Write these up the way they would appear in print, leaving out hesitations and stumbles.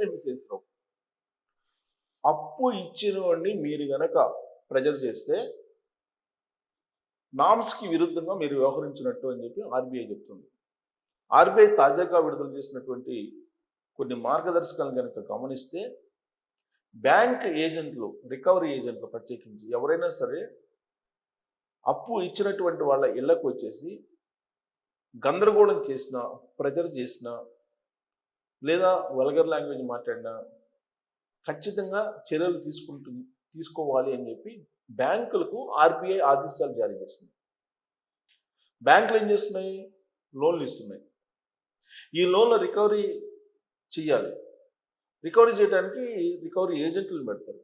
ఖచ్చితంగా చేస్తారు. అప్పు ఇచ్చిన వాడిని మీరు గనక ప్రెజర్ చేస్తే నామ్స్కి విరుద్ధంగా మీరు వ్యవహరించినట్టు అని చెప్పి ఆర్బీఐ చెప్తుంది. ఆర్బీఐ తాజాగా విడుదల చేసినటువంటి కొన్ని మార్గదర్శకాలను కనుక గమనిస్తే బ్యాంక్ ఏజెంట్లు, రికవరీ ఏజెంట్లు ప్రత్యేకించి ఎవరైనా సరే అప్పు ఇచ్చినటువంటి వాళ్ళ ఇళ్లకు వచ్చేసి గందరగోళం చేసిన, ప్రెజర్ చేసిన, లేదా వల్గర్ లాంగ్వేజ్ మాట్లాడినా ఖచ్చితంగా చర్యలు తీసుకోవాలి అని చెప్పి బ్యాంకులకు ఆర్బీఐ ఆదేశాలు జారీ చేస్తుంది. బ్యాంకులు ఏం చేస్తున్నాయి? లోన్లు ఇస్తున్నాయి. ఈ లోన్ల రికవరీ చేయాలి. రికవరీ చేయడానికి రికవరీ ఏజెంట్లు పెడతారు.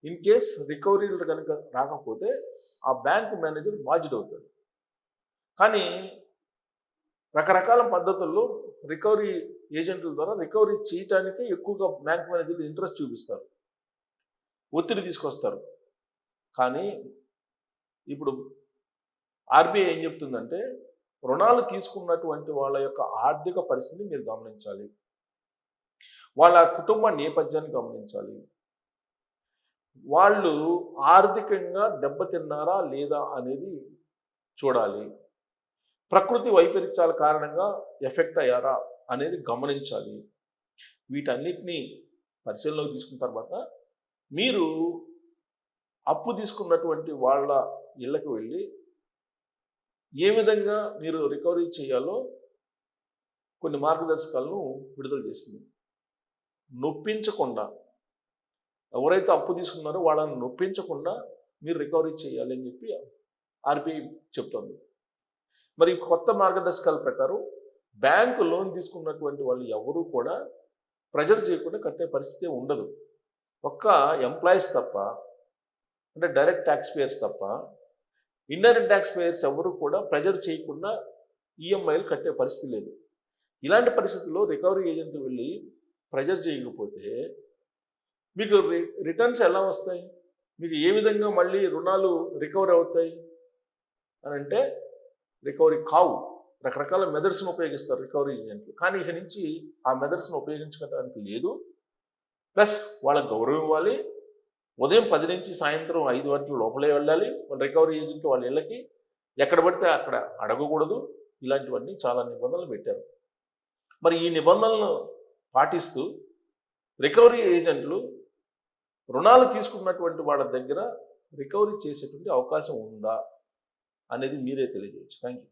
ఇన్ కేస్ రికవరీలు కనుక రాకపోతే ఆ బ్యాంకు మేనేజర్ బాధ్యుడవుతాడు. కానీ రకరకాల పద్ధతుల్లో రికవరీ ఏజెంట్ల ద్వారా రికవరీ చేయటానికి ఎక్కువగా బ్యాంక్ మేనేజర్లు ఇంట్రెస్ట్ చూపిస్తారు, ఒత్తిడి తీసుకొస్తారు. కానీ ఇప్పుడు ఆర్బీఐ ఏం చెప్తుందంటే రుణాలు తీసుకున్నటువంటి వాళ్ళ యొక్క ఆర్థిక పరిస్థితిని మీరు గమనించాలి, వాళ్ళ కుటుంబ నేపథ్యాన్ని గమనించాలి, వాళ్ళు ఆర్థికంగా దెబ్బతిన్నారా లేదా అనేది చూడాలి, ప్రకృతి వైపరీత్యాల కారణంగా ఎఫెక్ట్ అయ్యారా అనేది గమనించాలి. వీటన్నిటినీ పరిశీలనలోకి తీసుకున్న తర్వాత మీరు అప్పు తీసుకున్నటువంటి వాళ్ళ ఇళ్లకు వెళ్ళి ఏ విధంగా మీరు రికవరీ చేయాలో కొన్ని మార్గదర్శకాలను విడుదల చేసింది. నొప్పించకుండా, ఎవరైతే అప్పు తీసుకున్నారో వాళ్ళని నొప్పించకుండా మీరు రికవరీ చేయాలి అని చెప్పి ఆర్బీఐ చెప్తోంది. మరి కొత్త మార్గదర్శకాల ప్రకారం బ్యాంకు లోన్ తీసుకున్నటువంటి వాళ్ళు ఎవరూ కూడా ప్రెజర్ చేయకుండా కట్టే పరిస్థితి ఉండదు. ఒక్క ఎంప్లాయీస్ తప్ప, అంటే డైరెక్ట్ ట్యాక్స్ పేయర్స్ తప్ప, ఇండైరెక్ట్ ట్యాక్స్ పేయర్స్ ఎవరు కూడా ప్రెజర్ చేయకుండా ఈఎంఐలు కట్టే పరిస్థితి లేదు. ఇలాంటి పరిస్థితుల్లో రికవరీ ఏజెంట్ వెళ్ళి ప్రెజర్ చేయకపోతే మీకు రిటర్న్స్ ఎలా వస్తాయి? మీకు ఏ విధంగా మళ్ళీ రుణాలు రికవరీ అవుతాయి అని అంటే రికవరీ కావు. రకరకాల మెథడ్స్ను ఉపయోగిస్తారు రికవరీ ఏజెంట్లు. కానీ ఇక నుంచి ఆ మెథడ్స్ను ఉపయోగించడానికి లేదు. ప్లస్ వాళ్ళకి గౌరవం ఇవ్వాలి. ఉదయం 10 నుంచి సాయంత్రం 5 గంటల లోపలే వెళ్ళాలి వాళ్ళ రికవరీ ఏజెంట్ వాళ్ళ ఇళ్ళకి. ఎక్కడ పడితే అక్కడ అడగకూడదు. ఇలాంటివన్నీ చాలా నిబంధనలు పెట్టారు. మరి ఈ నిబంధనలను పాటిస్తూ రికవరీ ఏజెంట్లు రుణాలు తీసుకున్నటువంటి వాళ్ళ దగ్గర రికవరీ చేసేటువంటి అవకాశం ఉందా అనేది మీరే తెలియజేయచ్చు. Thank you.